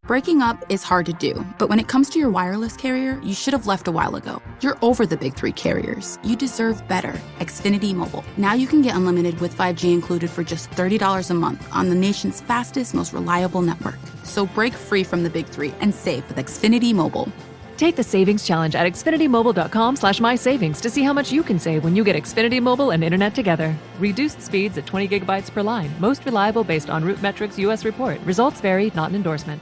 Breaking up is hard to do, but when it comes to your wireless carrier, you should have left a while ago. You're over the big three carriers. You deserve better. Xfinity Mobile. Now you can get unlimited with 5G included for just $30 a month on the nation's fastest, most reliable network. So break free from the big three and save with Xfinity Mobile. Take the savings challenge at xfinitymobile.com/mysavings to see how much you can save when you get Xfinity Mobile and Internet together. Reduced speeds at 20 gigabytes per line. Most reliable based on Root Metrics US report. Results vary, not an endorsement.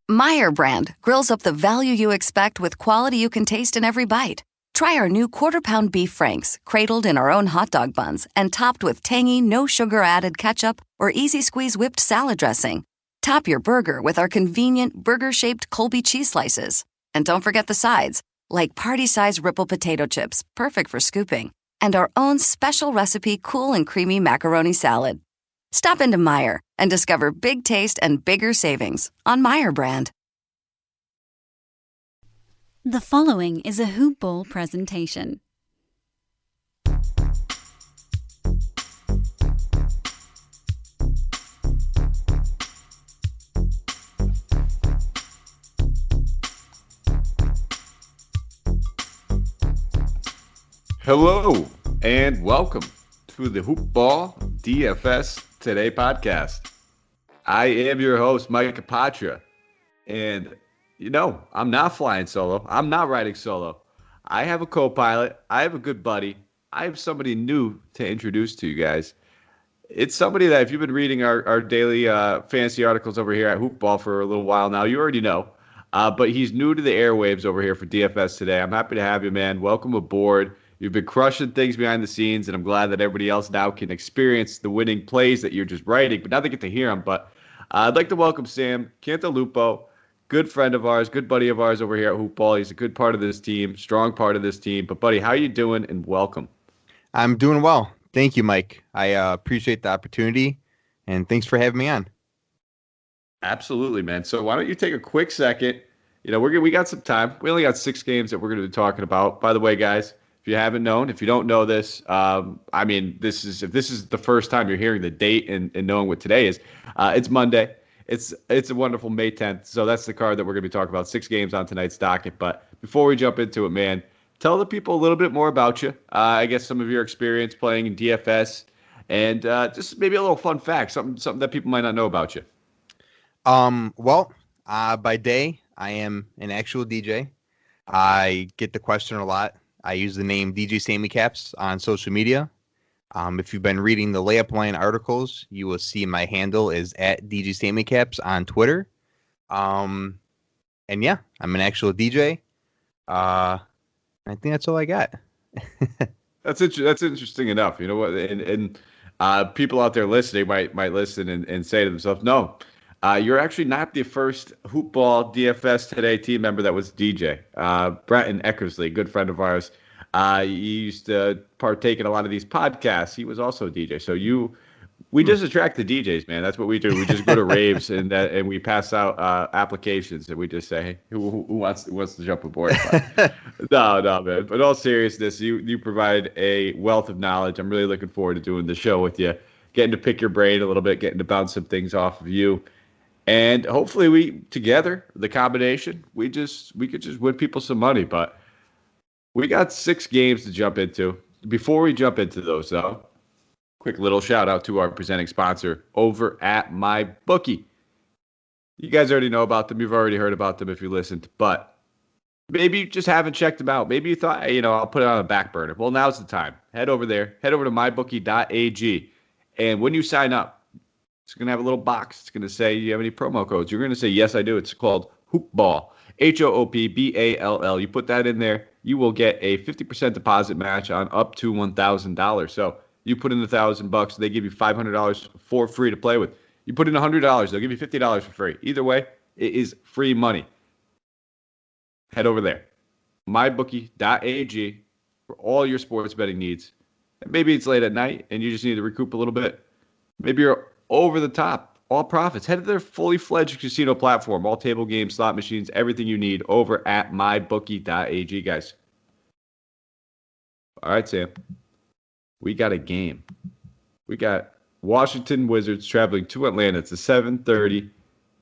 Meyer brand grills up the value you expect with quality you can taste in every bite. Try our new quarter-pound beef franks, cradled in our own hot dog buns and topped with tangy, no-sugar-added ketchup or easy-squeeze whipped salad dressing. Top your burger with our convenient burger-shaped Colby cheese slices. And don't forget the sides, like party-sized Ripple potato chips, perfect for scooping, and our own special recipe cool and creamy macaroni salad. Stop into Meyer and discover big taste and bigger savings on Meyer brand. The following is a Hoop Ball presentation. Hello and welcome to the Hoop Ball DFS Today podcast. I am your host, Mike Apatra, and I'm not flying solo. I'm not riding solo. I have a co-pilot. I have a good buddy. I have somebody new to introduce to you guys. It's somebody that if you've been reading our daily fantasy articles over here at Hoop Ball for a little while now, you already know. But he's new to the airwaves over here for DFS Today. I'm happy to have you, man. Welcome aboard. You've been crushing things behind the scenes, and I'm glad that everybody else now can experience the winning plays that you're just writing, but now they get to hear them. But I'd like to welcome Sam Canthalupo, good friend of ours, good buddy of ours over here at Hoop Ball. He's a good part of this team, strong part of this team. But, buddy, how you doing, and welcome? I'm doing well. Thank you, Mike. I appreciate the opportunity, and thanks for having me on. Absolutely, man. So why don't you take a quick second? We got some time. We only got 6 games that we're going to be talking about. By the way, guys, if you haven't known, if you don't know this, if this is the first time you're hearing the date and knowing what today is, it's Monday. It's a wonderful May 10th. So that's the card that we're going to be talking about. 6 games on tonight's docket. But before we jump into it, man, tell the people a little bit more about you. I guess some of your experience playing in DFS and just maybe a little fun fact, something that people might not know about you. By day, I am an actual DJ. I get the question a lot. I use the name DJ Sammy Caps on social media. If you've been reading the Layup Line articles, you will see my handle is at DJ Sammy Caps on Twitter. And yeah, I'm an actual DJ. I think that's all I got. That's interesting enough. You know what? And people out there listening might listen and say to themselves, no, you're actually not the first Hoop Ball DFS Today team member that was DJ. Brenton Eckersley, good friend of ours, he used to partake in a lot of these podcasts. He was also a DJ. So we just attract the DJs, man. That's what we do. We just go to raves and we pass out applications and we just say, hey, who wants to jump aboard? No, man. But in all seriousness, you provide a wealth of knowledge. I'm really looking forward to doing the show with you, getting to pick your brain a little bit, getting to bounce some things off of you. And hopefully we together, the combination, we could just win people some money. But we got 6 games to jump into. Before we jump into those, though, quick little shout out to our presenting sponsor over at MyBookie. You guys already know about them. You've already heard about them if you listened. But maybe you just haven't checked them out. Maybe you thought, hey, I'll put it on a back burner. Well, now's the time. Head over there. Head over to mybookie.ag. And when you sign up, it's going to have a little box. It's going to say, you have any promo codes? You're going to say, yes, I do. It's called HoopBall, HOOPBALL. You put that in there, you will get a 50% deposit match on up to $1,000. So you put in $1,000, they give you $500 for free to play with. You put in $100, they'll give you $50 for free. Either way, it is free money. Head over there, mybookie.ag, for all your sports betting needs. And maybe it's late at night and you just need to recoup a little bit. Maybe you're over the top, all profits. Head to their fully fledged casino platform, all table games, slot machines, everything you need over at mybookie.ag, guys. All right, Sam. We got a game. We got Washington Wizards traveling to Atlanta. It's a 7:30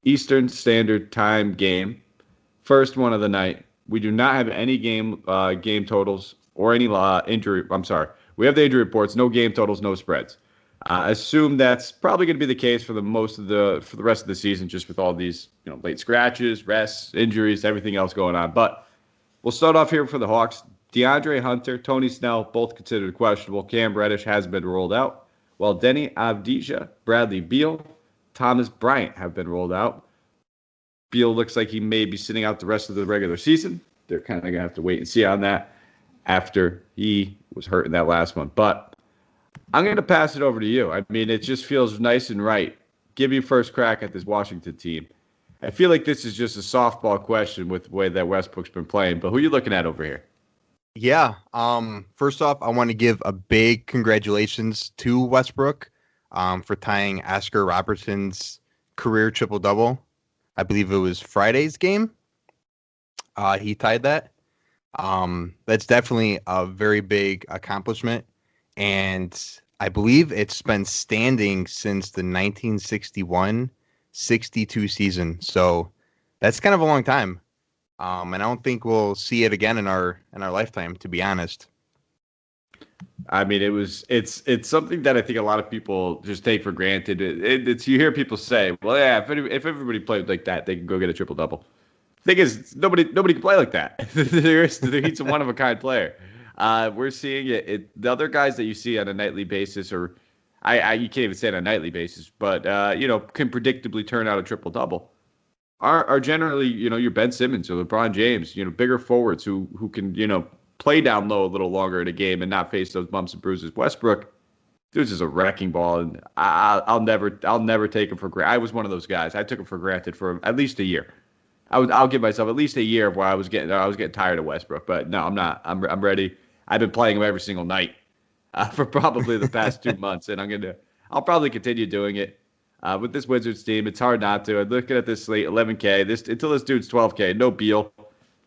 Eastern Standard Time game. First one of the night. We do not have any game totals or any injury. I'm sorry. We have the injury reports, no game totals, no spreads. Assume that's probably going to be the case for the rest of the season, just with all these late scratches, rests, injuries, everything else going on. But we'll start off here for the Hawks. DeAndre Hunter, Tony Snell, both considered questionable. Cam Reddish has been rolled out, while Denny Avdija, Bradley Beal, Thomas Bryant have been rolled out. Beal looks like he may be sitting out the rest of the regular season. They're kind of going to have to wait and see on that after he was hurt in that last one. But I'm going to pass it over to you. I mean, it just feels nice and right. Give you first crack at this Washington team. I feel like this is just a softball question with the way that Westbrook's been playing, but who are you looking at over here? Yeah. First off, I want to give a big congratulations to Westbrook for tying Oscar Robertson's career triple-double. I believe it was Friday's game. He tied that. That's definitely a very big accomplishment. And I believe it's been standing since the 1961-62 season. So that's kind of a long time. And I don't think we'll see it again in our lifetime, to be honest. I mean, it's something that I think a lot of people just take for granted. It's you hear people say, well, yeah, if everybody played like that, they can go get a triple double. Thing is, nobody can play like that. He's a one of a kind player. We're seeing it. The other guys that you see on a nightly basis, or you can't even say on a nightly basis, but can predictably turn out a triple double. Are generally your Ben Simmons or LeBron James, bigger forwards who can play down low a little longer in a game and not face those bumps and bruises. Westbrook, dude's just a wrecking ball, and I'll never take him for granted. I was one of those guys. I took him for granted for at least a year. I'll give myself at least a year of where I was getting tired of Westbrook, but no, I'm not. I'm ready. I've been playing him every single night for probably the past 2 months, and I'll probably continue doing it. With this Wizards team, it's hard not to. I'm looking at this slate, 11K. Until this dude's 12K, no Beal.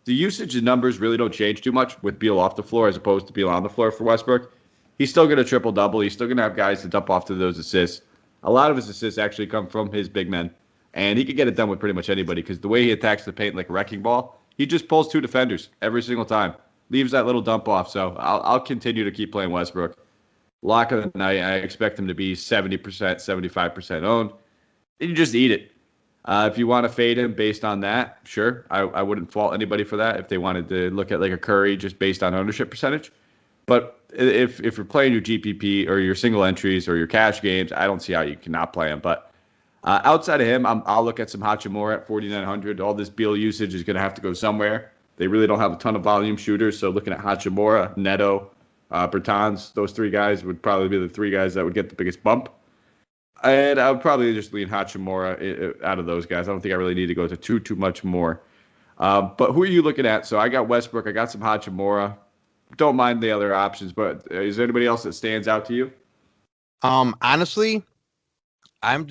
The usage and numbers really don't change too much with Beal off the floor as opposed to Beal on the floor for Westbrook. He's still going to triple-double. He's still going to have guys to dump off to those assists. A lot of his assists actually come from his big men, and he can get it done with pretty much anybody because the way he attacks the paint like a wrecking ball, he just pulls two defenders every single time, leaves that little dump off. So I'll continue to keep playing Westbrook. Lock of the night, I expect him to be 70%, 75% owned. And you just eat it. If you want to fade him based on that, sure. I wouldn't fault anybody for that if they wanted to look at like a Curry just based on ownership percentage. But if you're playing your GPP or your single entries or your cash games, I don't see how you cannot play him. But outside of him, I'll look at some Hachimura at 4,900. All this Beal usage is going to have to go somewhere. They really don't have a ton of volume shooters. So looking at Hachimura, Neto, Bertans, those three guys would probably be the three guys that would get the biggest bump. And I would probably just lean Hachimura out of those guys. I don't think I really need to go to too much more. But who are you looking at? So I got Westbrook. I got some Hachimura. Don't mind the other options, but is there anybody else that stands out to you? Honestly, I'm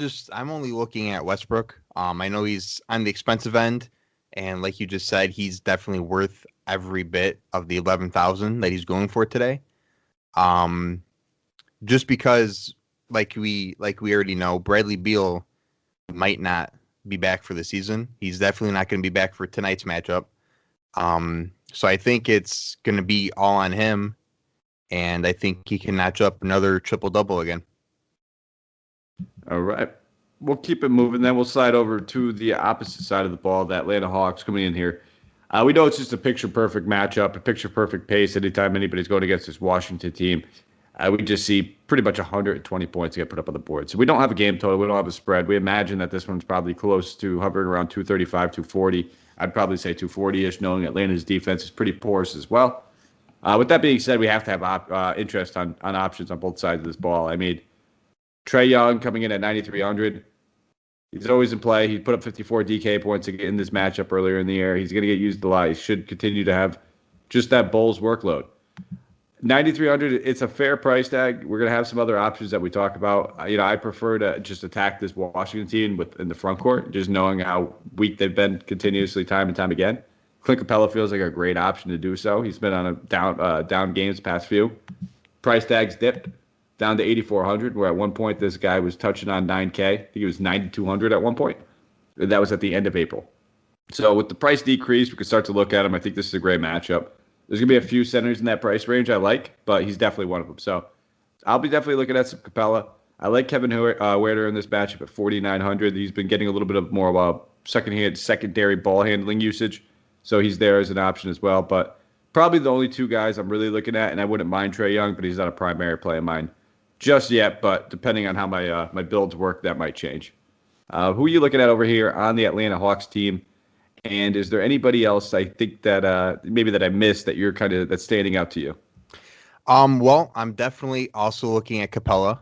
only looking at Westbrook. I know he's on the expensive end, and like you just said, he's definitely worth every bit of the 11,000 that he's going for today. Just because, like we already know, Bradley Beal might not be back for the season. He's definitely not going to be back for tonight's matchup. So I think it's going to be all on him, and I think he can notch up another triple-double again. All right. We'll keep it moving. Then we'll slide over to the opposite side of the ball, the Atlanta Hawks coming in here. We know it's just a picture-perfect matchup, a picture-perfect pace anytime anybody's going against this Washington team. We just see pretty much 120 points get put up on the board. So we don't have a game total. We don't have a spread. We imagine that this one's probably close to hovering around 235, 240. I'd probably say 240-ish, knowing Atlanta's defense is pretty porous as well. With that being said, we have to have interest on options on both sides of this ball. I mean, Trae Young coming in at 9,300. He's always in play. He put up 54 DK points in this matchup earlier in the year. He's going to get used a lot. He should continue to have just that Bulls workload. 9,300, it's a fair price tag. We're going to have some other options that we talk about. I prefer to just attack this Washington team in the front court, just knowing how weak they've been continuously time and time again. Clint Capella feels like a great option to do so. He's been on a down games past few. Price tags dipped down to 8,400, where at one point this guy was touching on 9K. I think he was 9,200 at one point. That was at the end of April. So with the price decrease, we can start to look at him. I think this is a great matchup. There's going to be a few centers in that price range I like, but he's definitely one of them. So I'll be definitely looking at some Capella. I like Kevin Huerter in this matchup at 4,900. He's been getting a little bit of more of a secondary ball handling usage. So he's there as an option as well. But probably the only two guys I'm really looking at, and I wouldn't mind Trae Young, but he's not a primary play of mine just yet. But depending on how my builds work, that might change. Who are you looking at over here on the Atlanta Hawks team? And is there anybody else I think that maybe that I missed that you're that's standing out to you? Well, I'm definitely also looking at Capella.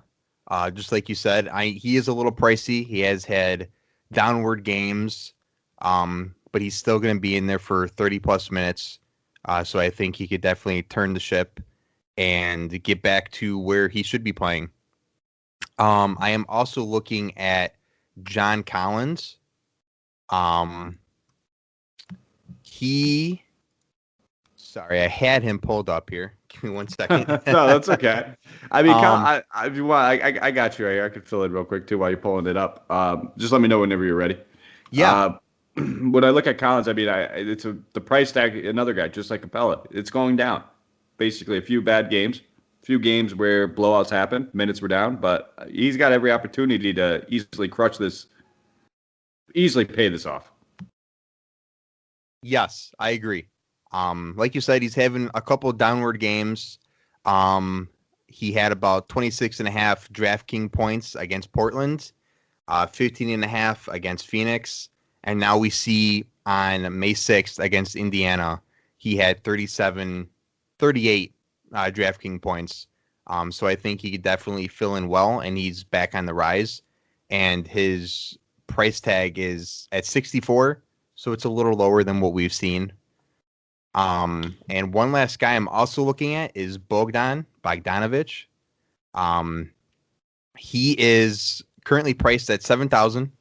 Just like you said, he is a little pricey. He has had downward games, but he's still going to be in there for 30 plus minutes. So I think he could definitely turn the ship and get back to where he should be playing. I am also looking at John Collins. Sorry, I had him pulled up here. Give me 1 second. No, that's okay. I mean, if you want, I got you right here. I could fill it real quick too while you're pulling it up. Just let me know whenever you're ready. Yeah. When I look at Collins, I mean, the price tag. Another guy just like Capella, it's going down. Basically, a few bad games, a few games where blowouts happen, minutes were down, but he's got every opportunity to easily pay this off. Yes, I agree. Like you said, he's having a couple of downward games. He had about 26.5 DraftKings points against Portland, 15.5 against Phoenix, and now we see on May 6th against Indiana, he had 38 DraftKings points. So I think he could definitely fill in well, and he's back on the rise. And his price tag is at 64, so it's a little lower than what we've seen. And one last guy I'm also looking at is Bogdanovich. He is currently priced at 7,000,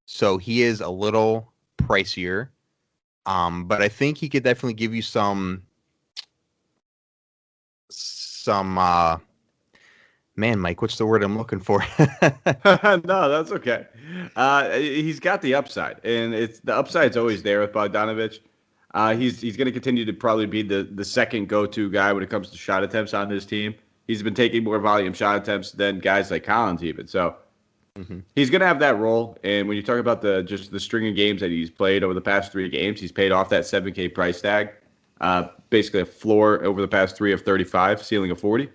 so he is a little pricier. But I think he could definitely give you some man, Mike, what's the word I'm looking for? No, that's okay. He's got the upside, and the upside's always there with Bogdanovich. He's going to continue to probably be the second go-to guy when it comes to shot attempts on his team. He's been taking more volume shot attempts than guys like Collins even. So he's going to have that role. And when you talk about the string of games that he's played over the past 3 games, he's paid off that 7K price tag. Basically a floor over the past 3 of 35, ceiling of 40.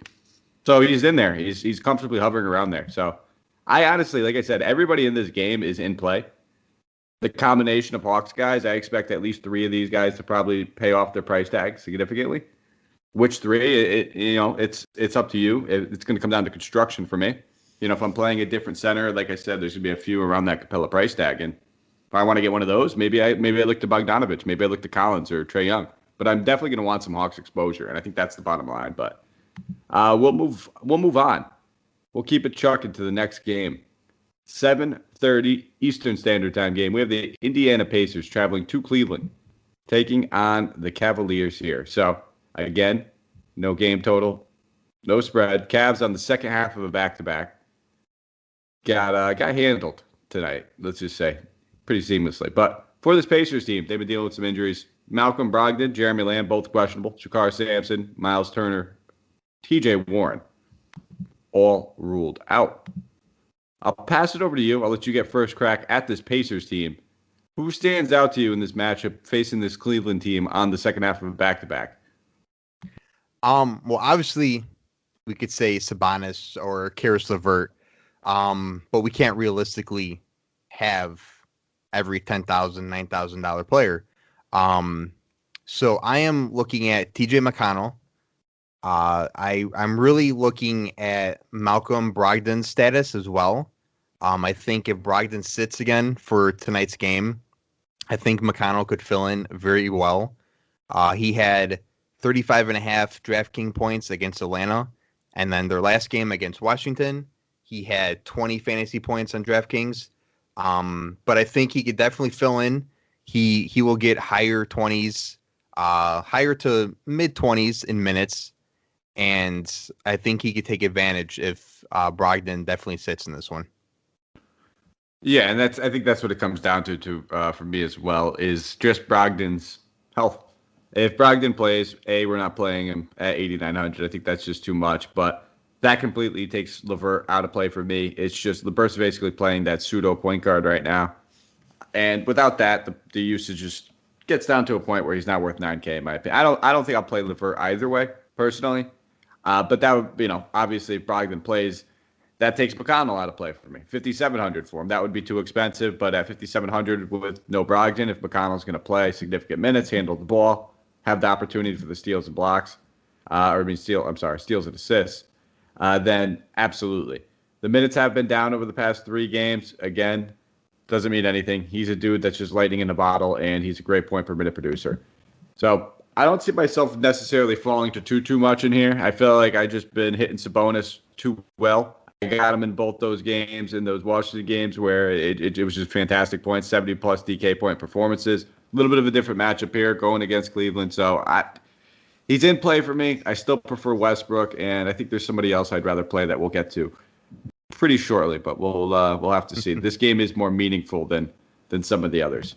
So he's in there. He's comfortably hovering around there. So I honestly, like I said, everybody in this game is in play. The combination of Hawks guys, I expect at least 3 of these guys to probably pay off their price tag significantly. Which 3? It's up to you. It's going to come down to construction for me. If I'm playing a different center, like I said, there's going to be a few around that Capella price tag, and if I want to get one of those, maybe I look to Bogdanovich, maybe I look to Collins or Trae Young. But I'm definitely going to want some Hawks exposure, and I think that's the bottom line. But we'll move on. We'll keep it chucking to the next game. 7:30 Eastern Standard Time game. We have the Indiana Pacers traveling to Cleveland, taking on the Cavaliers here. So, again, no game total, no spread. Cavs on the second half of a back-to-back. Got handled tonight, let's just say, pretty seamlessly. But for this Pacers team, they've been dealing with some injuries. Malcolm Brogdon, Jeremy Lamb, both questionable. Shakar Sampson, Miles Turner, TJ Warren, all ruled out. I'll pass it over to you. I'll let you get first crack at this Pacers team. Who stands out to you in this matchup facing this Cleveland team on the second half of a back-to-back? Well, obviously, we could say Sabonis or Karis LeVert, but we can't realistically have every $10,000, $9,000 player. So I am looking at TJ McConnell. I'm really looking at Malcolm Brogdon's status as well. I think if Brogdon sits again for tonight's game, I think McConnell could fill in very well. He had 35.5 DraftKings points against Atlanta, and then their last game against Washington, he had 20 fantasy points on DraftKings. But I think he could definitely fill in. He will get higher 20s, higher to mid 20s in minutes. And I think he could take advantage if Brogdon definitely sits in this one. Yeah, and I think that's what it comes down to for me as well, is just Brogdon's health. If Brogdon plays, we're not playing him at 8,900. I think that's just too much. But that completely takes LeVert out of play for me. It's just LeVert's basically playing that pseudo point guard right now. And without that, the usage just gets down to a point where he's not worth 9K in my opinion. I don't think I'll play LeVert either way, personally. But that would, obviously if Brogdon plays, that takes McConnell out of play for me. 5,700 for him. That would be too expensive. But at 5,700 with no Brogdon, if McConnell's going to play significant minutes, handle the ball, have the opportunity for the steals and blocks, steals and assists, then absolutely. The minutes have been down over the past 3 games. Again, doesn't mean anything. He's a dude that's just lightning in a bottle, and he's a great point per minute producer. So I don't see myself necessarily falling to too much in here. I feel like I just been hitting Sabonis too well. I got him in both those games, in those Washington games where it was just fantastic points, 70-plus DK point performances. A little bit of a different matchup here going against Cleveland. So he's in play for me. I still prefer Westbrook, and I think there's somebody else I'd rather play that we'll get to pretty shortly, but we'll have to see. This game is more meaningful than some of the others.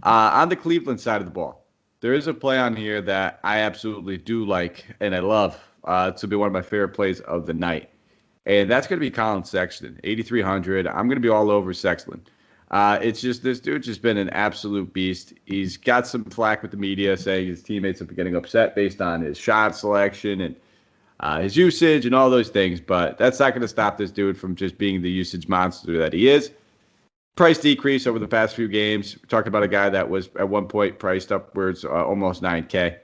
On the Cleveland side of the ball, there is a play on here that I absolutely do like and I love. To be one of my favorite plays of the night. And that's going to be Colin Sexton, 8,300. I'm going to be all over Sexland. It's just this dude's just been an absolute beast. He's got some flack with the media saying his teammates have been getting upset based on his shot selection and his usage and all those things. But that's not going to stop this dude from just being the usage monster that he is. Price decrease over the past few games. We're talking about a guy that was at one point priced upwards almost 9K.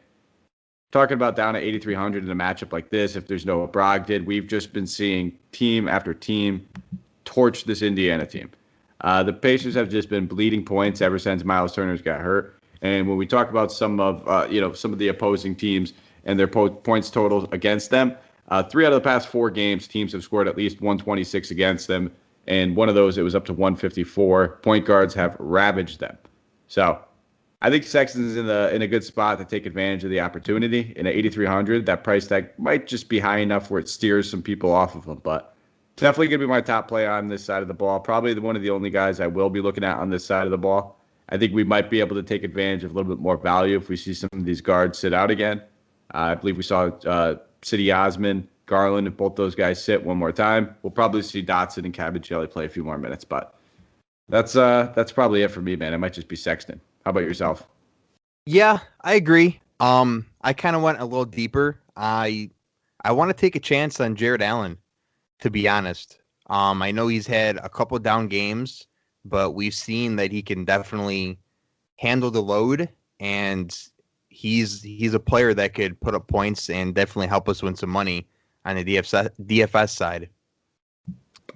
Talking about down at 8,300 in a matchup like this, if there's no Brogdon, we've just been seeing team after team torch this Indiana team. The Pacers have just been bleeding points ever since Miles Turner's got hurt. And when we talk about some of the opposing teams and their points totals against them, 3 out of the past 4 games, teams have scored at least 126 against them. And one of those, it was up to 154. Point guards have ravaged them. So I think Sexton's in a good spot to take advantage of the opportunity. In at 8,300, that price tag might just be high enough where it steers some people off of him. But definitely going to be my top play on this side of the ball. Probably one of the only guys I will be looking at on this side of the ball. I think we might be able to take advantage of a little bit more value if we see some of these guards sit out again. I believe we saw City Osman, Garland, if both those guys sit one more time. We'll probably see Dotson and Cabincelli play a few more minutes. But that's probably it for me, man. It might just be Sexton. How about yourself? Yeah, I agree. I kind of went a little deeper. I want to take a chance on Jared Allen, to be honest. I know he's had a couple down games, but we've seen that he can definitely handle the load, and he's a player that could put up points and definitely help us win some money on the DFS side.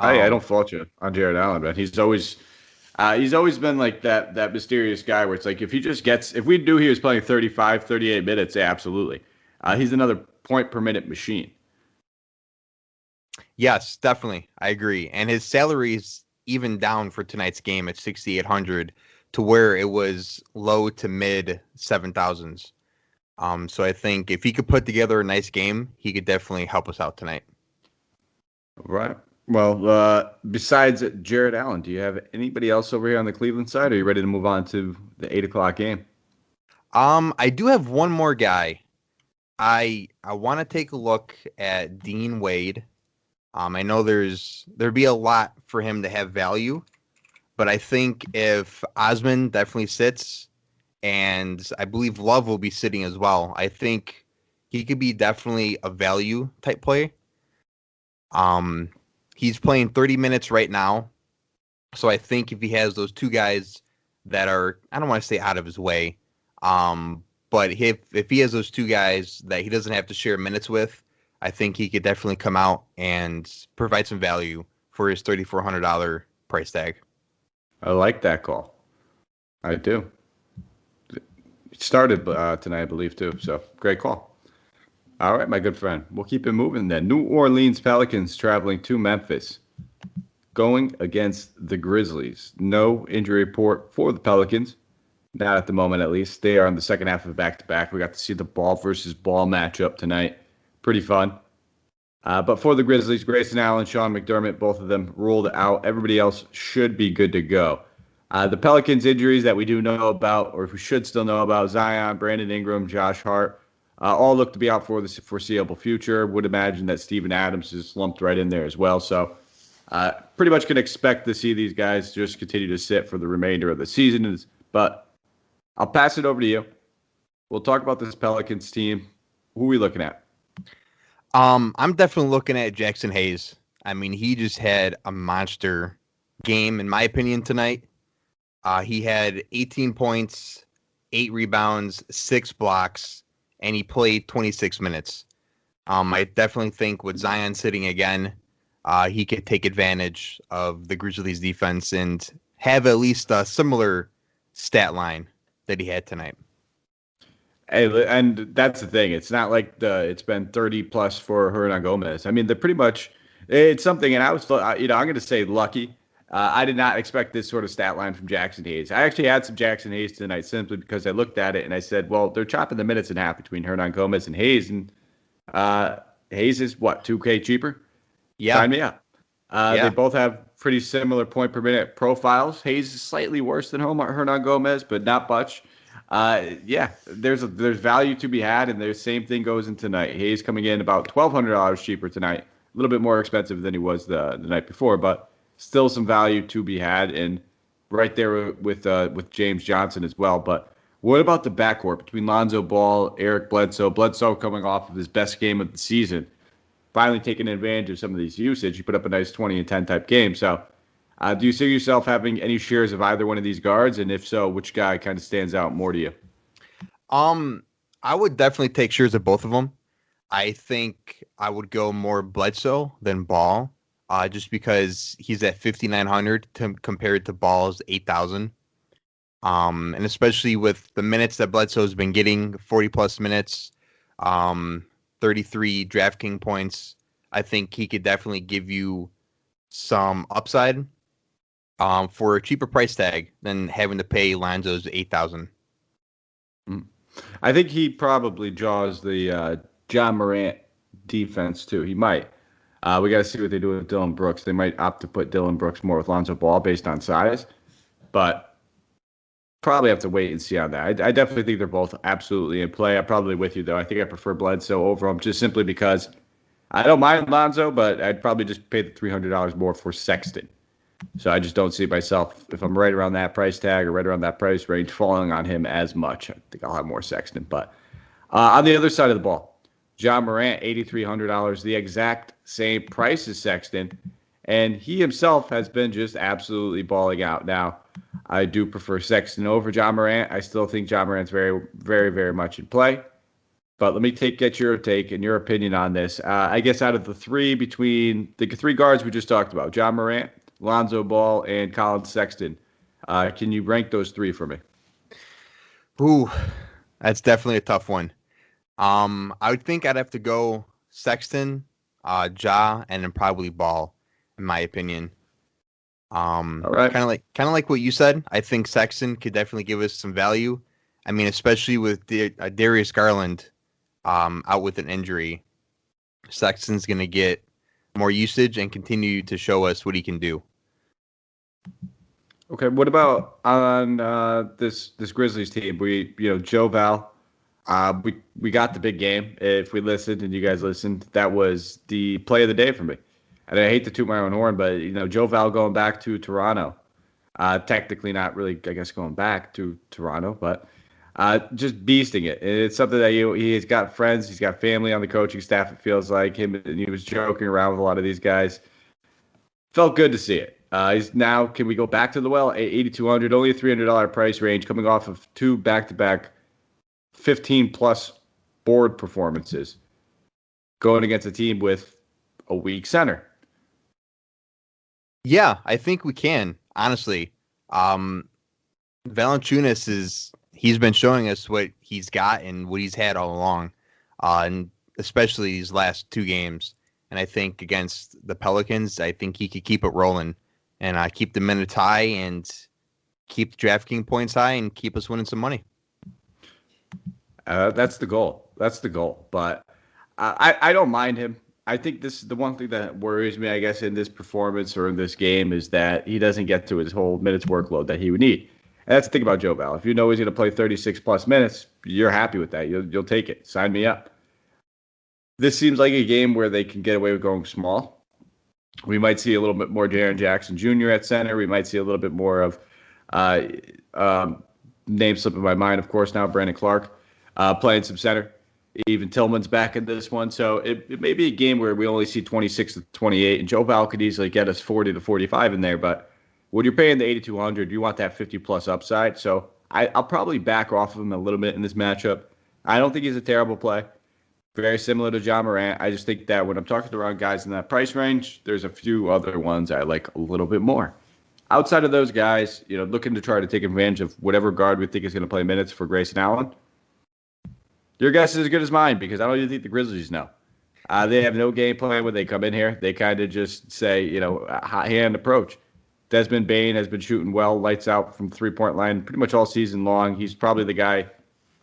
I don't fault you on Jared Allen, but he's always been like that mysterious guy where it's like if we knew he was playing 35, 38 minutes, yeah, absolutely. He's another point per minute machine. Yes, definitely. I agree. And his salary's even down for tonight's game at 6,800 to where it was low to mid 7,000s. So I think if he could put together a nice game, he could definitely help us out tonight. All right. Well, besides Jared Allen, do you have anybody else over here on the Cleveland side? Or are you ready to move on to the 8 o'clock game? I do have one more guy. I want to take a look at Dean Wade. I know there'd be a lot for him to have value, but I think if Osman definitely sits, and I believe Love will be sitting as well, I think he could be definitely a value type play. He's playing 30 minutes right now, so I think if he has those 2 guys that are, I don't want to say out of his way, but if he has those 2 guys that he doesn't have to share minutes with, I think he could definitely come out and provide some value for his $3,400 price tag. I like that call. I do. It started tonight, I believe, too. So great call. All right, my good friend. We'll keep it moving then. New Orleans Pelicans traveling to Memphis, going against the Grizzlies. No injury report for the Pelicans. Not at the moment, at least. They are in the second half of back-to-back. We got to see the ball versus ball matchup tonight. Pretty fun. But for the Grizzlies, Grayson Allen, Sean McDermott, both of them ruled out. Everybody else should be good to go. The Pelicans injuries that we do know about, or we should still know about, Zion, Brandon Ingram, Josh Hart, all look to be out for the foreseeable future. Would imagine that Steven Adams is lumped right in there as well. So pretty much can expect to see these guys just continue to sit for the remainder of the season. But I'll pass it over to you. We'll talk about this Pelicans team. Who are we looking at? I'm definitely looking at Jackson Hayes. I mean, he just had a monster game, in my opinion, tonight. He had 18 points, 8 rebounds, 6 blocks, and he played 26 minutes. I definitely think with Zion sitting again, he could take advantage of the Grizzlies defense and have at least a similar stat line that he had tonight. Hey, and that's the thing. It's not like it's been 30 plus for Hernan Gomez. I mean, they're pretty much, it's something, and I'm going to say lucky. I did not expect this sort of stat line from Jackson Hayes. I actually had some Jackson Hayes tonight simply because I looked at it and I said, well, they're chopping the minutes in half between Hernan Gomez and Hayes. And Hayes is what, 2K cheaper? Yeah. Sign me up. They both have pretty similar point per minute profiles. Hayes is slightly worse than Hernan Gomez, but not much. There's value to be had, and the same thing goes in tonight. Hayes coming in about $1,200 cheaper tonight, a little bit more expensive than he was the night before, but still some value to be had, and right there with James Johnson as well. But what about the backcourt between Lonzo Ball, Eric Bledsoe? Bledsoe coming off of his best game of the season, finally taking advantage of some of these usage. He put up a nice 20 and 10 type game. So do you see yourself having any shares of either one of these guards? And if so, which guy kind of stands out more to you? I would definitely take shares of both of them. I think I would go more Bledsoe than Ball, just because he's at 5,900 compared to Ball's 8,000. And especially with the minutes that Bledsoe's been getting, 40 plus minutes, 33 DraftKings points, I think he could definitely give you some upside for a cheaper price tag than having to pay Lonzo's 8,000. I think he probably jaws the John Morant defense too. He might. We got to see what they do with Dylan Brooks. They might opt to put Dylan Brooks more with Lonzo Ball based on size, but probably have to wait and see on that. I definitely think they're both absolutely in play. I'm probably with you, though. I think I prefer Bledsoe over him just simply because I don't mind Lonzo, but I'd probably just pay the $300 more for Sexton. So I just don't see myself, if I'm right around that price tag or right around that price range, falling on him as much. I think I'll have more Sexton. But on the other side of the ball, John Morant, $8,300, the exact same price as Sexton. And he himself has been just absolutely balling out. Now, I do prefer Sexton over John Morant. I still think John Morant's very, very, very much in play. But let me get your take and your opinion on this. I guess out of the three guards we just talked about, John Morant, Lonzo Ball, and Colin Sexton, can you rank those three for me? Ooh, that's definitely a tough one. I would think I'd have to go Sexton, Ja, and then probably Ball, in my opinion. All right. Kind of like what you said. I think Sexton could definitely give us some value. I mean, especially with Darius Garland out with an injury, Sexton's going to get more usage and continue to show us what he can do. Okay, what about on this Grizzlies team? Joe Val, we got the big game. If we listened and you guys listened, that was the play of the day for me. And I hate to toot my own horn, but Joe Val going back to Toronto, technically not really, I guess, going back to Toronto, but just beasting it. It's something that he's got friends, he's got family on the coaching staff. It feels like him, and he was joking around with a lot of these guys. Felt good to see it. He's now, can we go back to the well? 8,200, only a $300 price range, coming off of two back-to-back 15-plus board performances, going against a team with a weak center. Yeah, I think we can, honestly. Valanciunas he's been showing us what he's got and what he's had all along, and especially these last two games. And I think against the Pelicans, I think he could keep it rolling and keep the minutes high and keep the DraftKings points high and keep us winning some money. That's the goal. But I don't mind him. I think this is the one thing that worries me, I guess, in this performance or in this game is that he doesn't get to his whole minutes workload that he would need. And that's the thing about Joe Val. If you know he's going to play 36 plus minutes, you're happy with that. You'll take it. Sign me up. This seems like a game where they can get away with going small. We might see a little bit more Jaren Jackson Jr. at center. We might see a little bit more of name slipping my mind, of course, now Brandon Clark playing some center. Even Tillman's back in this one. So it may be a game where we only see 26 to 28, and Joe Val could easily get us 40 to 45 in there. But when you're paying the 8,200, you want that 50-plus upside. So I'll probably back off of him a little bit in this matchup. I don't think he's a terrible play. Very similar to John Moran. I just think that when I'm talking around guys in that price range, there's a few other ones I like a little bit more. Outside of those guys, looking to try to take advantage of whatever guard we think is going to play minutes for Grayson Allen, your guess is as good as mine because I don't even think the Grizzlies know. They have no game plan when they come in here. They kind of just say, hot hand approach. Desmond Bane has been shooting well, lights out from three-point line pretty much all season long. He's probably the guy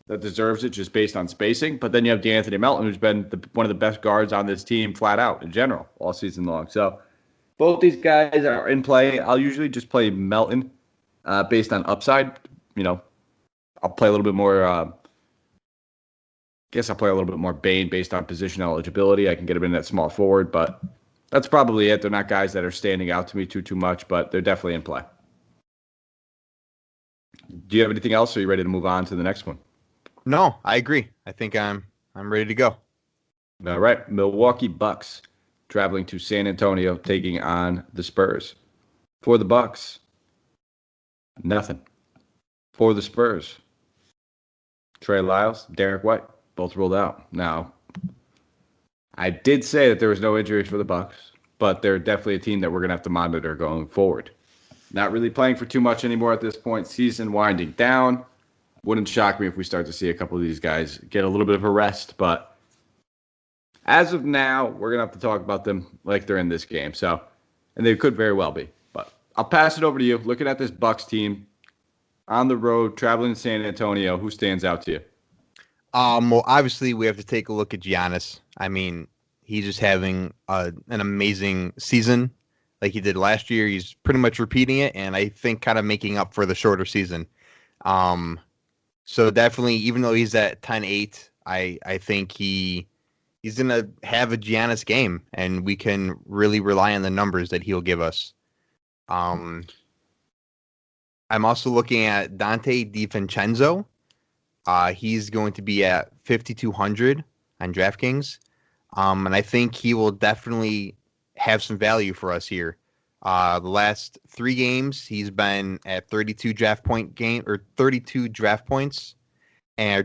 that deserves it just based on spacing. But then you have D'Anthony Melton, who's been one of the best guards on this team flat out in general all season long. So both these guys are in play. I'll usually just play Melton based on upside. I'll play a little bit more I'll play a little bit more Bane based on position eligibility. I can get him in that small forward, but that's probably it. They're not guys that are standing out to me too much, but they're definitely in play. Do you have anything else, or are you ready to move on to the next one? No, I agree. I think I'm ready to go. All right. Milwaukee Bucks traveling to San Antonio, taking on the Spurs. For the Bucks, nothing. For the Spurs, Trey Lyles, Derek White, both ruled out. Now, I did say that there was no injuries for the Bucks, but they're definitely a team that we're going to have to monitor going forward. Not really playing for too much anymore at this point. Season winding down. Wouldn't shock me if we start to see a couple of these guys get a little bit of a rest, but as of now, we're going to have to talk about them like they're in this game. So, and they could very well be. But I'll pass it over to you. Looking at this Bucks team on the road, traveling to San Antonio, who stands out to you? Well, obviously, we have to take a look at Giannis. I mean, he's just having an amazing season like he did last year. He's pretty much repeating it, and I think kind of making up for the shorter season. So definitely, even though he's at 10-8, I think he's going to have a Giannis game, and we can really rely on the numbers that he'll give us. I'm also looking at Dante Defencenzo. He's going to be at 5,200 on DraftKings. And I think he will definitely have some value for us here. The last 3 games, he's been at 32 draft points and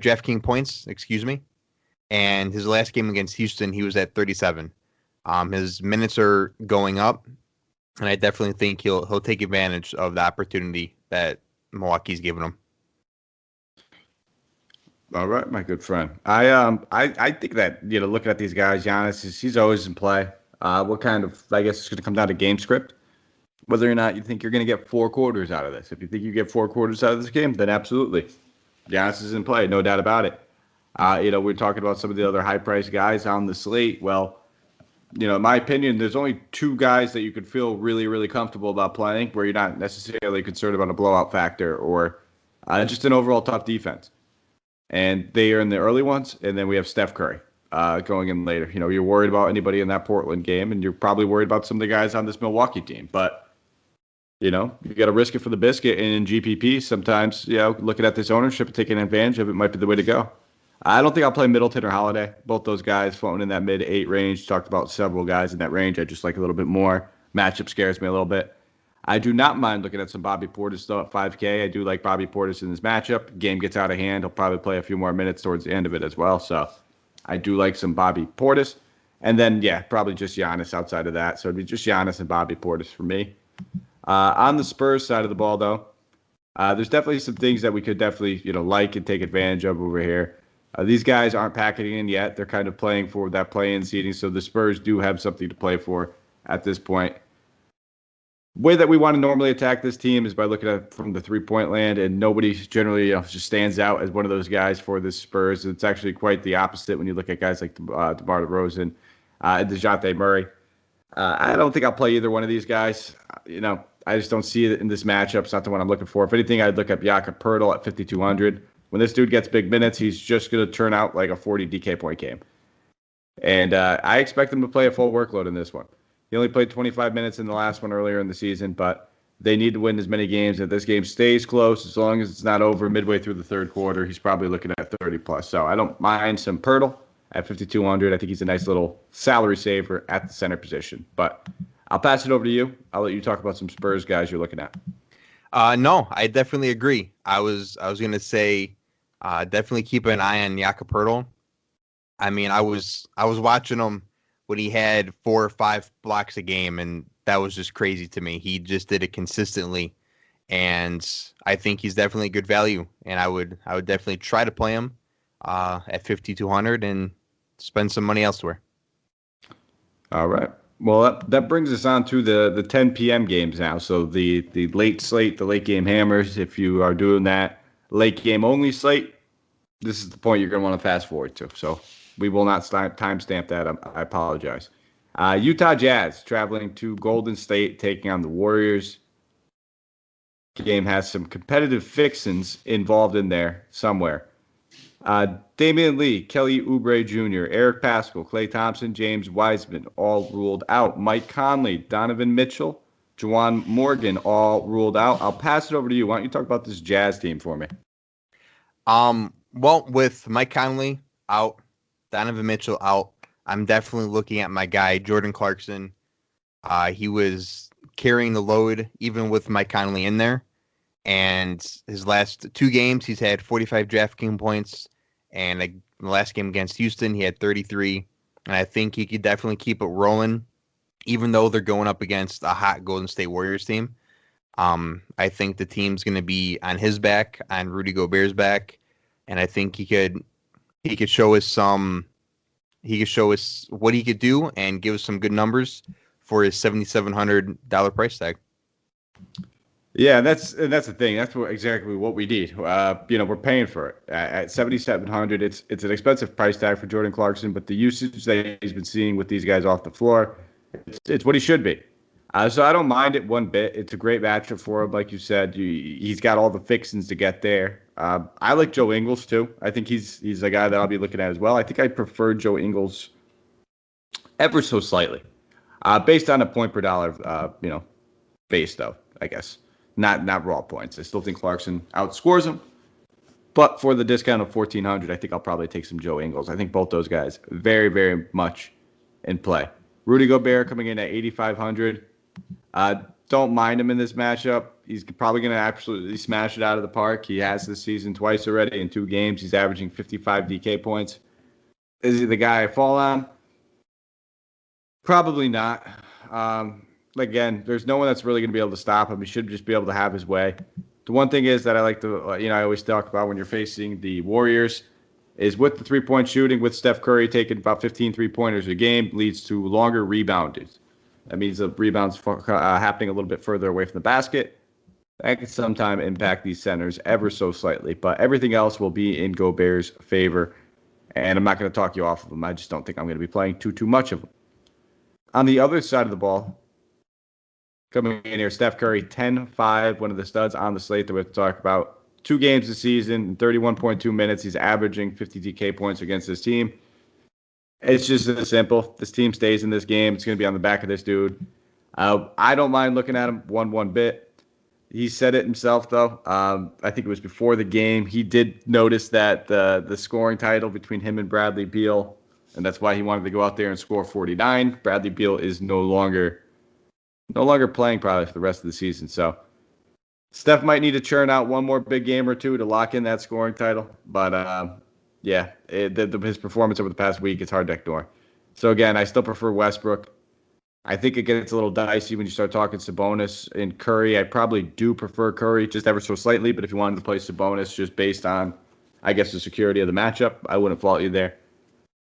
DraftKings points, And his last game against Houston, he was at 37. His minutes are going up, and I definitely think he'll take advantage of the opportunity that Milwaukee's given him. All right, my good friend. I think that looking at these guys, Giannis he's always in play. What kind of I guess it's going to come down to game script, whether or not you think you're going to get 4 quarters out of this. If you think you get 4 quarters out of this game, then absolutely, Giannis is in play, no doubt about it. We're talking about some of the other high-priced guys on the slate. Well, in my opinion, there's only 2 guys that you could feel really, really comfortable about playing, where you're not necessarily concerned about a blowout factor or just an overall tough defense. And they are in the early ones, and then we have Steph Curry going in later. You're worried about anybody in that Portland game, and you're probably worried about some of the guys on this Milwaukee team. But, you got to risk it for the biscuit. And in GPP, sometimes, looking at this ownership and taking advantage of it might be the way to go. I don't think I'll play Middleton or Holiday. Both those guys floating in that mid-8 range. Talked about several guys in that range. I just like a little bit more. Matchup scares me a little bit. I do not mind looking at some Bobby Portis, though, at 5K. I do like Bobby Portis in this matchup. Game gets out of hand. He'll probably play a few more minutes towards the end of it as well. So I do like some Bobby Portis. And then, probably just Giannis outside of that. So it'd be just Giannis and Bobby Portis for me. On the Spurs side of the ball, though, there's definitely some things that we could definitely, like and take advantage of over here. These guys aren't packing in yet. They're kind of playing for that play-in seeding. So the Spurs do have something to play for at this point. Way that we want to normally attack this team is by looking at it from the three-point land, and nobody generally just stands out as one of those guys for the Spurs. It's actually quite the opposite when you look at guys like DeMar DeRozan DeJounte Murray. I don't think I'll play either one of these guys. I just don't see it in this matchup. It's not the one I'm looking for. If anything, I'd look at Jakob Poeltl at 5,200. When this dude gets big minutes, he's just going to turn out like a 40 DK point game. And I expect him to play a full workload in this one. He only played 25 minutes in the last one earlier in the season, but they need to win as many games. If this game stays close, as long as it's not over midway through the third quarter, he's probably looking at 30 plus. So I don't mind some Poeltl at 5,200. I think he's a nice little salary saver at the center position. But I'll pass it over to you. I'll let you talk about some Spurs guys you're looking at. No, I definitely agree. I was going to say definitely keep an eye on Jakob Poeltl. I mean, I was watching him when he had 4 or 5 blocks a game, and that was just crazy to me. He just did it consistently, and I think he's definitely good value. And I would definitely try to play him at 5,200 and spend some money elsewhere. All right. Well, that brings us on to the 10 p.m. games now. So the late slate, the late game hammers. If you are doing that late game only slate, this is the point you're going to want to fast forward to. So we will not timestamp that. I apologize. Utah Jazz traveling to Golden State, taking on the Warriors. Game has some competitive fixins involved in there somewhere. Damian Lee, Kelly Oubre Jr., Eric Paschall, Klay Thompson, James Wiseman, all ruled out. Mike Conley, Donovan Mitchell, Juwan Morgan, all ruled out. I'll pass it over to you. Why don't you talk about this Jazz team for me? Well, with Mike Conley out, Donovan Mitchell out, I'm definitely looking at my guy, Jordan Clarkson. He was carrying the load even with Mike Conley in there. And his last 2 games, he's had 45 DraftKings points. And the last game against Houston, he had 33. And I think he could definitely keep it rolling, even though they're going up against a hot Golden State Warriors team. I think the team's going to be on his back, on Rudy Gobert's back. And I think he could show us what he could do and give us some good numbers for his $7,700 price tag. Yeah, that's the thing. That's exactly what we need. We're paying for it at $7,700. It's an expensive price tag for Jordan Clarkson, but the usage that he's been seeing with these guys off the floor, it's what he should be. So I don't mind it one bit. It's a great matchup for him, like you said. He's got all the fixings to get there. I like Joe Ingles too. I think he's a guy that I'll be looking at as well. I think I prefer Joe Ingles ever so slightly, based on a point per dollar, base though, I guess. Not raw points. I still think Clarkson outscores him. But for the discount of $1,400, I think I'll probably take some Joe Ingles. I think both those guys very, very much in play. Rudy Gobert coming in at $8,500. Don't mind him in this matchup. He's probably going to absolutely smash it out of the park. He has this season twice already in 2 games. He's averaging 55 DK points. Is he the guy I fall on? Probably not. Again, there's no one that's really going to be able to stop him. He should just be able to have his way. The one thing is that I like to, I always talk about when you're facing the Warriors is with the 3-point shooting, with Steph Curry taking about 15 3-pointers a game, leads to longer rebounders. That means the rebounds happening a little bit further away from the basket. That can sometimes impact these centers ever so slightly, but everything else will be in Gobert's favor. And I'm not going to talk you off of him. I just don't think I'm going to be playing too much of him. On the other side of the ball, coming in here, Steph Curry, 10-5, one of the studs on the slate that we have to talk about. 2 games this season, 31.2 minutes. He's averaging 50 DK points against this team. It's just as simple. This team stays in this game. It's going to be on the back of this dude. I don't mind looking at him one bit. He said it himself, though. I think it was before the game. He did notice that the scoring title between him and Bradley Beal, and that's why he wanted to go out there and score 49. Bradley Beal is no longer playing probably for the rest of the season. So Steph might need to churn out one more big game or 2 to lock in that scoring title. But his performance over the past week, it's hard to ignore. So again, I still prefer Westbrook. I think it gets a little dicey when you start talking Sabonis and Curry. I probably do prefer Curry just ever so slightly, but if you wanted to play Sabonis just based on, I guess, the security of the matchup, I wouldn't fault you there.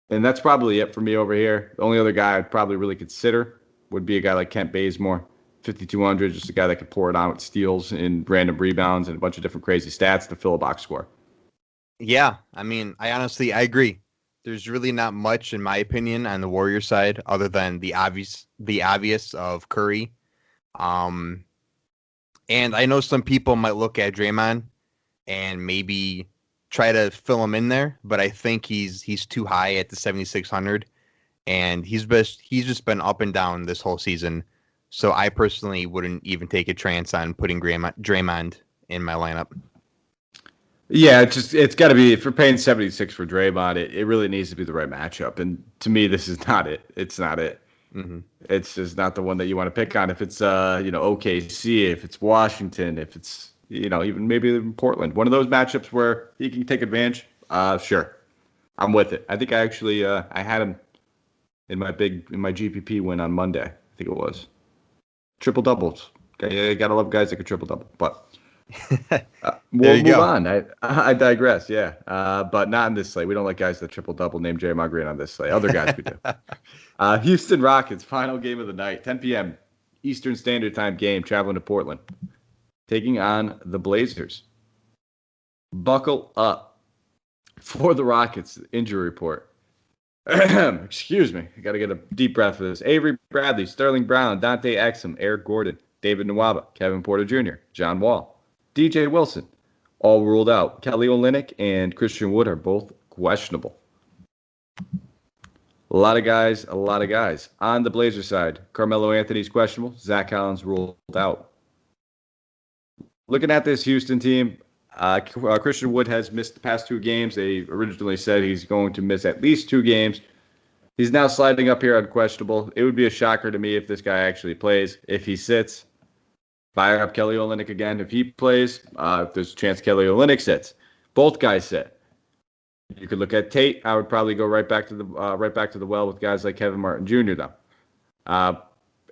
And that's probably it for me over here. The only other guy I'd probably really consider would be a guy like Kent Bazemore, 5,200, just a guy that could pour it on with steals and random rebounds and a bunch of different crazy stats to fill a box score. Yeah, I agree. There's really not much, in my opinion, on the Warriors side other than the obvious of Curry. And I know some people might look at Draymond and maybe try to fill him in there, but I think he's too high at the 7,600, and he's just been up and down this whole season. So I personally wouldn't even take a chance on putting Draymond in my lineup. Yeah, it's got to be, if you're paying 76 for Draymond, it really needs to be the right matchup. And to me, this is not it. It's not it. Mm-hmm. It's just not the one that you want to pick on. If it's OKC, if it's Washington, if it's even maybe Portland, one of those matchups where he can take advantage. Sure, I'm with it. I think I actually I had him in my GPP win on Monday. I think it was triple doubles. Okay, you gotta love guys that can triple double, but. We'll move on. I digress. Yeah, but not in this slate. We don't like guys that triple double named Draymond Green on this slate. Other guys we do. Houston Rockets final game of the night, 10 p.m. Eastern Standard Time game, traveling to Portland, taking on the Blazers. Buckle up for the Rockets injury report. Excuse me. I got to get a deep breath for this. Avery Bradley, Sterling Brown, Dante Exum, Eric Gordon, David Nwaba, Kevin Porter Jr., John Wall, DJ Wilson, all ruled out. Kelly Olynyk and Christian Wood are both questionable. A lot of guys. On the Blazers side, Carmelo Anthony's questionable. Zach Collins ruled out. Looking at this Houston team, Christian Wood has missed the past 2 games. They originally said he's going to miss at least 2 games. He's now sliding up here on questionable. It would be a shocker to me if this guy actually plays. If he sits, fire up Kelly Olynyk again. If he plays, if there's a chance Kelly Olynyk sits. Both guys sit. You could look at Tate. I would probably go right back to the well with guys like Kevin Martin Jr. though.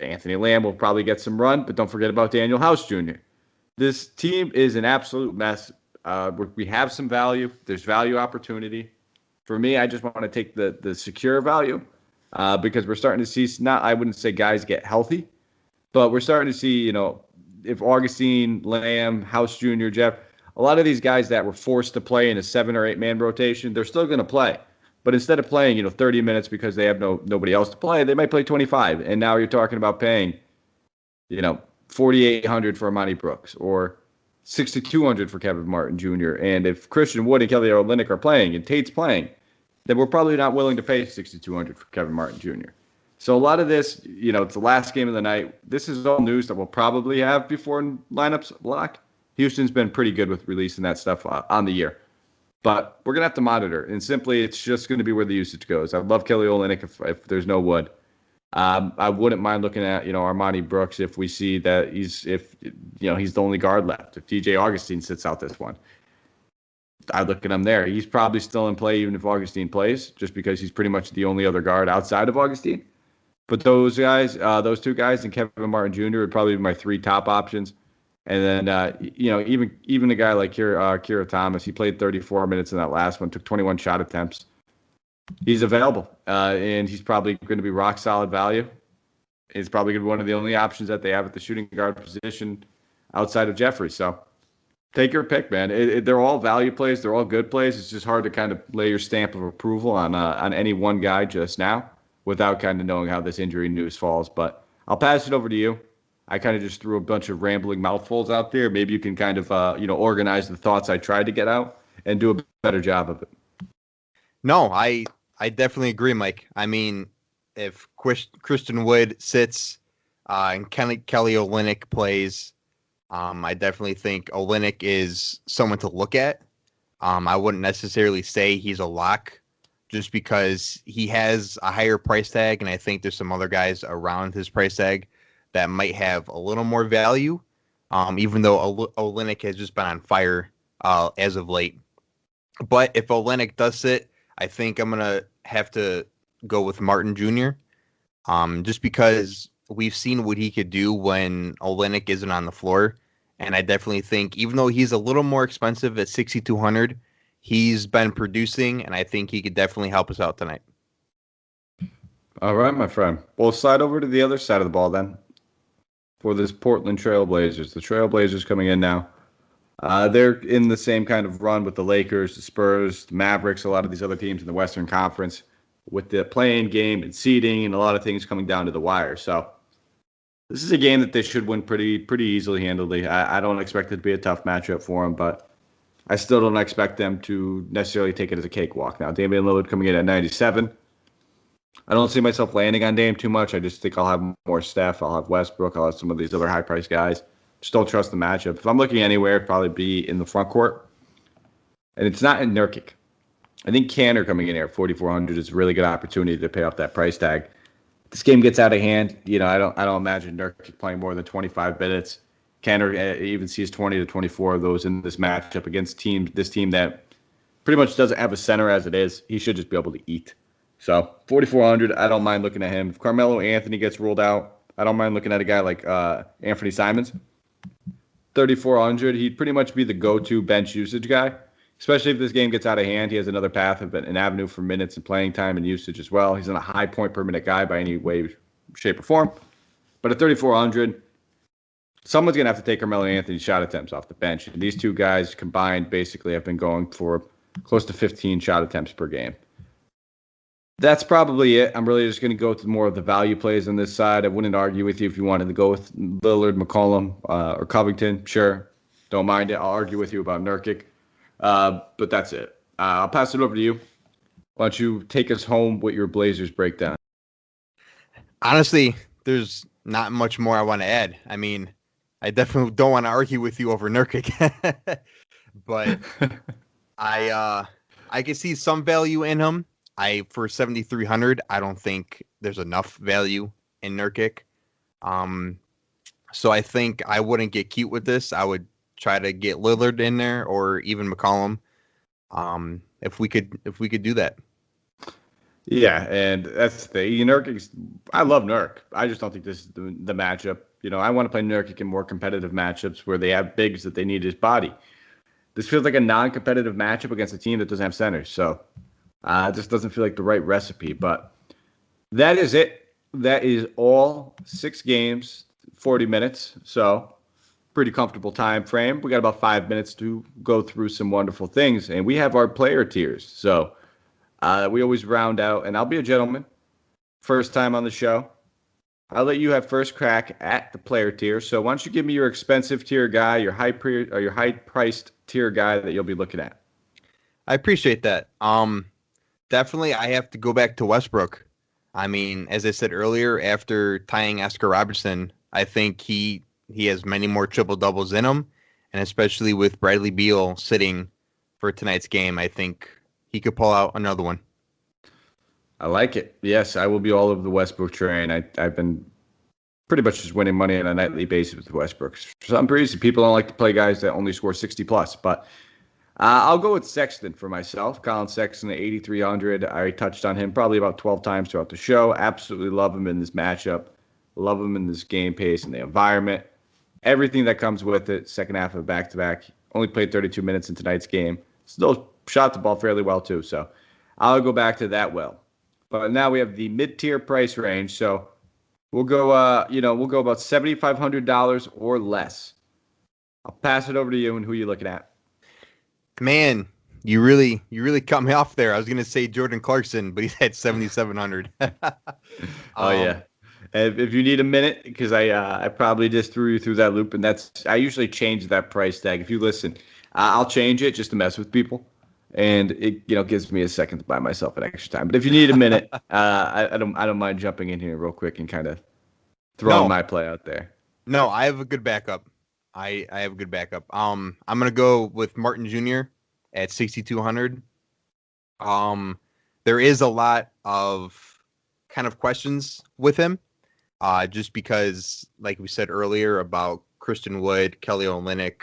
Anthony Lamb will probably get some run, but don't forget about Daniel House Jr. This team is an absolute mess. We have some value. There's value opportunity. For me, I just want to take the secure value because we're starting to see, I wouldn't say guys get healthy, but we're starting to see, if Augustine, Lamb, House Jr., Jeff, a lot of these guys that were forced to play in a 7 or 8 man rotation, they're still going to play. But instead of playing, 30 minutes because they have nobody else to play, they might play 25. And now you're talking about paying, $4,800 for Amani Brooks or $6,200 for Kevin Martin Jr. And if Christian Wood and Kelly Olynyk are playing and Tate's playing, then we're probably not willing to pay $6,200 for Kevin Martin Jr. So a lot of this, it's the last game of the night. This is all news that we'll probably have before lineups block. Houston's been pretty good with releasing that stuff on the year. But we're going to have to monitor. And simply, it's just going to be where the usage goes. I love Kelly Olynyk if there's no Wood. I wouldn't mind looking at, Armani Brooks if we see that he's the only guard left. If DJ Augustine sits out this one, I look at him there. He's probably still in play even if Augustine plays, just because he's pretty much the only other guard outside of Augustine. But those guys, those 2 guys, and Kevin Martin Jr. would probably be my 3 top options. And then, even a guy like Kira Thomas, he played 34 minutes in that last one, took 21 shot attempts. He's available, and he's probably going to be rock solid value. He's probably going to be one of the only options that they have at the shooting guard position outside of Jeffrey. So take your pick, man. They're all value plays. They're all good plays. It's just hard to kind of lay your stamp of approval on any one guy just now without kind of knowing how this injury news falls. But I'll pass it over to you. I kind of just threw a bunch of rambling mouthfuls out there. Maybe you can kind of, organize the thoughts I tried to get out and do a better job of it. No, I definitely agree, Mike. I mean, if Christian Wood sits and Kelly Olynyk plays, I definitely think Olynyk is someone to look at. I wouldn't necessarily say he's a lock just because he has a higher price tag, and I think there's some other guys around his price tag that might have a little more value, even though Olynyk has just been on fire as of late. But if Olynyk does sit, I think I'm going to have to go with Martin Jr., just because we've seen what he could do when Olynyk isn't on the floor. And I definitely think, even though he's a little more expensive at $6,200, he's been producing, and I think he could definitely help us out tonight. All right, my friend. We'll slide over to the other side of the ball then for this Portland Trailblazers. The Trailblazers coming in now. They're in the same kind of run with the Lakers, the Spurs, the Mavericks, a lot of these other teams in the Western Conference with the play-in game and seeding and a lot of things coming down to the wire. So this is a game that they should win pretty easily, handily. I don't expect it to be a tough matchup for them, but I still don't expect them to necessarily take it as a cakewalk. Now, Damien Lillard coming in at 97. I don't see myself landing on Dame too much. I just think I'll have more Steph. I'll have Westbrook. I'll have some of these other high-priced guys. Just don't trust the matchup. If I'm looking anywhere, it'd probably be in the front court. And it's not in Nurkic. I think Kanter coming in here at 4,400 is a really good opportunity to pay off that price tag. This game gets out of hand. I don't imagine Nurkic playing more than 25 minutes. Kanter even sees 20 to 24 of those in this matchup against this team that pretty much doesn't have a center as it is. He should just be able to eat. So 4,400, I don't mind looking at him. If Carmelo Anthony gets ruled out, I don't mind looking at a guy like Anthony Simons. 3,400, he'd pretty much be the go-to bench usage guy, especially if this game gets out of hand. He has another path of an avenue for minutes and playing time and usage as well. He's not a high point per minute guy by any way, shape, or form. But at 3,400, someone's going to have to take Carmelo Anthony's shot attempts off the bench. And these two guys combined basically have been going for close to 15 shot attempts per game. That's probably it. I'm really just going to go with more of the value plays on this side. I wouldn't argue with you if you wanted to go with Lillard, McCollum, or Covington. Sure. Don't mind it. I'll argue with you about Nurkic. But that's it. I'll pass it over to you. Why don't you take us home with your Blazers breakdown? Honestly, there's not much more I want to add. I mean, I definitely don't want to argue with you over Nurkic. But I can see some value in him. For 7,300, I don't think there's enough value in Nurkic. So I think I wouldn't get cute with this. I would try to get Lillard in there or even McCollum. If we could do that. Yeah, and that's the thing. Nurkic. I love Nurk. I just don't think this is the matchup. I want to play Nurkic in more competitive matchups where they have bigs that they need his body. This feels like a non-competitive matchup against a team that doesn't have centers. So it just doesn't feel like the right recipe. But that is it. That is all 6 games, 40 minutes. So pretty comfortable time frame. We got about 5 minutes to go through some wonderful things. And we have our player tiers. So we always round out. And I'll be a gentleman. First time on the show. I'll let you have first crack at the player tier. So why don't you give me your expensive tier guy, your high-priced tier guy that you'll be looking at? I appreciate that. Definitely, I have to go back to Westbrook. I mean, as I said earlier, after tying Oscar Robertson, I think he has many more triple-doubles in him, and especially with Bradley Beal sitting for tonight's game, I think he could pull out another one. I like it. Yes, I will be all over the Westbrook train. I've been pretty much just winning money on a nightly basis with Westbrook. For some reason, people don't like to play guys that only score 60+, but I'll go with Sexton for myself. Colin Sexton at 8,300. I already touched on him probably about 12 times throughout the show. Absolutely love him in this matchup. Love him in this game pace and the environment. Everything that comes with it. Second half of back-to-back. Only played 32 minutes in tonight's game. Still shot the ball fairly well, too. So I'll go back to that well. But now we have the mid-tier price range. So we'll go, we'll go about $7,500 or less. I'll pass it over to you and who you looking at. Man, you really cut me off there. I was going to say Jordan Clarkson, but he's at 7,700. Oh, yeah. If you need a minute, because I probably just threw you through that loop, and I usually change that price tag. If you listen, I'll change it just to mess with people, and it gives me a second to buy myself an extra time. But if you need a minute, I don't mind jumping in here real quick and kind of throwing my play out there. No, I have a good backup. I have a good backup. I'm gonna go with Martin Jr. at 6,200. There is a lot of kind of questions with him, just because, like we said earlier about Christian Wood, Kelly Olynyk,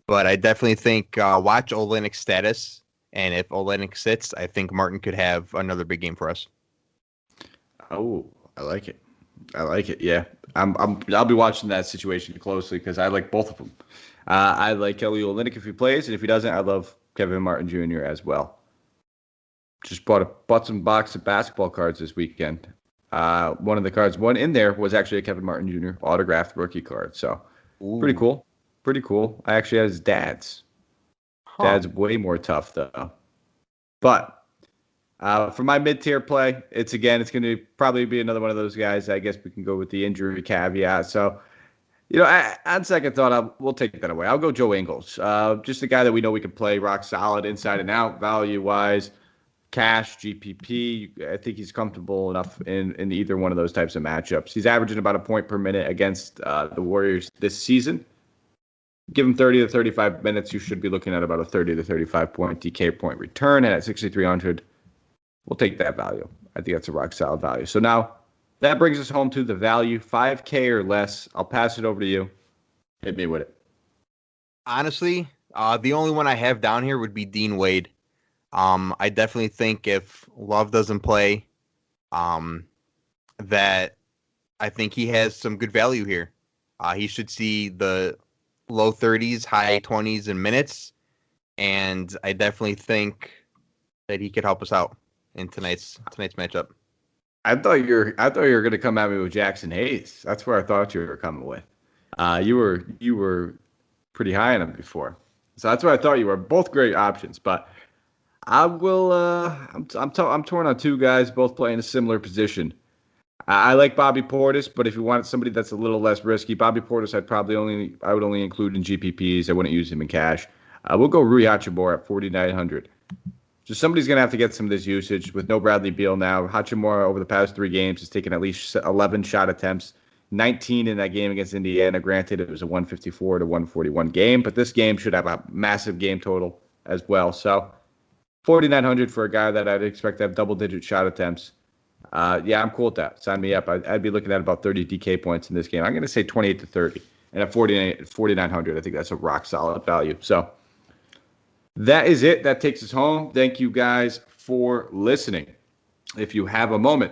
but I definitely think watch Olynyk's status, and if Olynyk sits, I think Martin could have another big game for us. Oh, I like it. Yeah, I'll be watching that situation closely because I like both of them. I like Kelly Olynyk if he plays, and if he doesn't, I love Kevin Martin Jr. as well. Just bought some box of basketball cards this weekend. One of the cards, one in there was actually a Kevin Martin Jr. autographed rookie card. So pretty cool. Pretty cool. I actually had his dad's. Dad's way more tough, though. But for my mid-tier play, it's going to probably be another one of those guys. I guess we can go with the injury caveat. So, on second thought, we'll take that away. I'll go Joe Ingles. Just a guy that we know we can play rock solid inside and out, value-wise, cash, GPP. I think he's comfortable enough in either one of those types of matchups. He's averaging about a point per minute against the Warriors this season. Give him 30 to 35 minutes, you should be looking at about a 30 to 35 point DK point return. And at 6,300, we'll take that value. I think that's a rock solid value. So now that brings us home to the value, 5K or less. I'll pass it over to you. Hit me with it. Honestly, the only one I have down here would be Dean Wade. I definitely think if Love doesn't play, that I think he has some good value here. He should see the low 30s, high 20s in minutes, and I definitely think that he could help us out in tonight's matchup. I thought you were going to come at me with Jackson Hayes. That's where I thought you were coming with. You were pretty high on him before, so that's what I thought you were. Both great options, but I will. I'm torn on two guys, both playing a similar position. I like Bobby Portis, but if you want somebody that's a little less risky, Bobby Portis I would only include in GPPs. I wouldn't use him in cash. We'll go Rui Hachimura at 4,900. So somebody's going to have to get some of this usage with no Bradley Beal now. Hachimura over the past 3 games has taken at least 11 shot attempts, 19 in that game against Indiana. Granted, it was a 154 to 141 game, but this game should have a massive game total as well. So 4,900 for a guy that I'd expect to have double-digit shot attempts. Yeah, I'm cool with that. Sign me up. I'd be looking at about 30 DK points in this game. I'm going to say 28 to 30. And at 4,900, I think that's a rock-solid value. So that is it. That takes us home. Thank you guys for listening. If you have a moment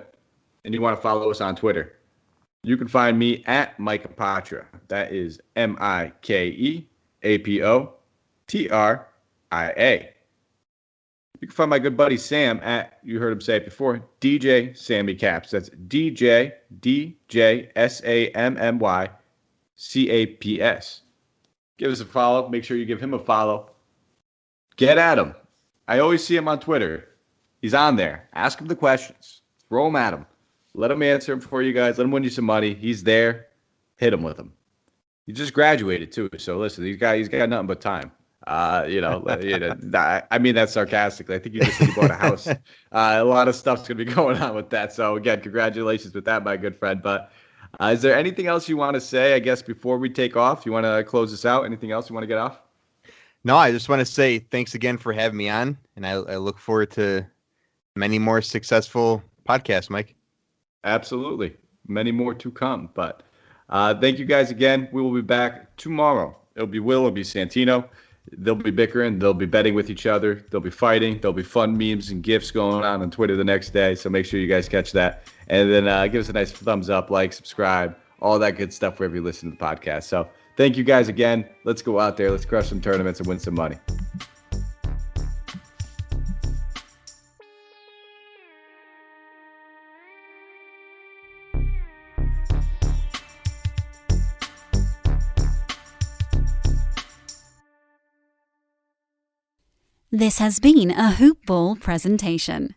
and you want to follow us on Twitter, you can find me at Mike Apotria. That is MikeApotria. You can find my good buddy Sam at, you heard him say it before, DJ Sammy Caps. That's DJ SAMMY CAPS. Give us a follow. Make sure you give him a follow. Get at him. I always see him on Twitter. He's on there. Ask him the questions. Throw them at him. Let him answer them for you guys. Let him win you some money. He's there. Hit him with him. He just graduated too. So listen, he's got nothing but time. I mean that sarcastically. I think you just said he bought a house. A lot of stuff's going to be going on with that. So again, congratulations with that, my good friend. But is there anything else you want to say, I guess, before we take off? You want to close this out? Anything else you want to get off? No, I just want to say thanks again for having me on. And I look forward to many more successful podcasts, Mike. Absolutely. Many more to come. But thank you guys again. We will be back tomorrow. It'll be Will. It'll be Santino. They'll be bickering. They'll be betting with each other. They'll be fighting. There'll be fun memes and GIFs going on Twitter the next day. So make sure you guys catch that. And then give us a nice thumbs up, like, subscribe, all that good stuff wherever you listen to the podcast. So thank you guys again. Let's go out there. Let's crush some tournaments and win some money. This has been a Hoop Ball presentation.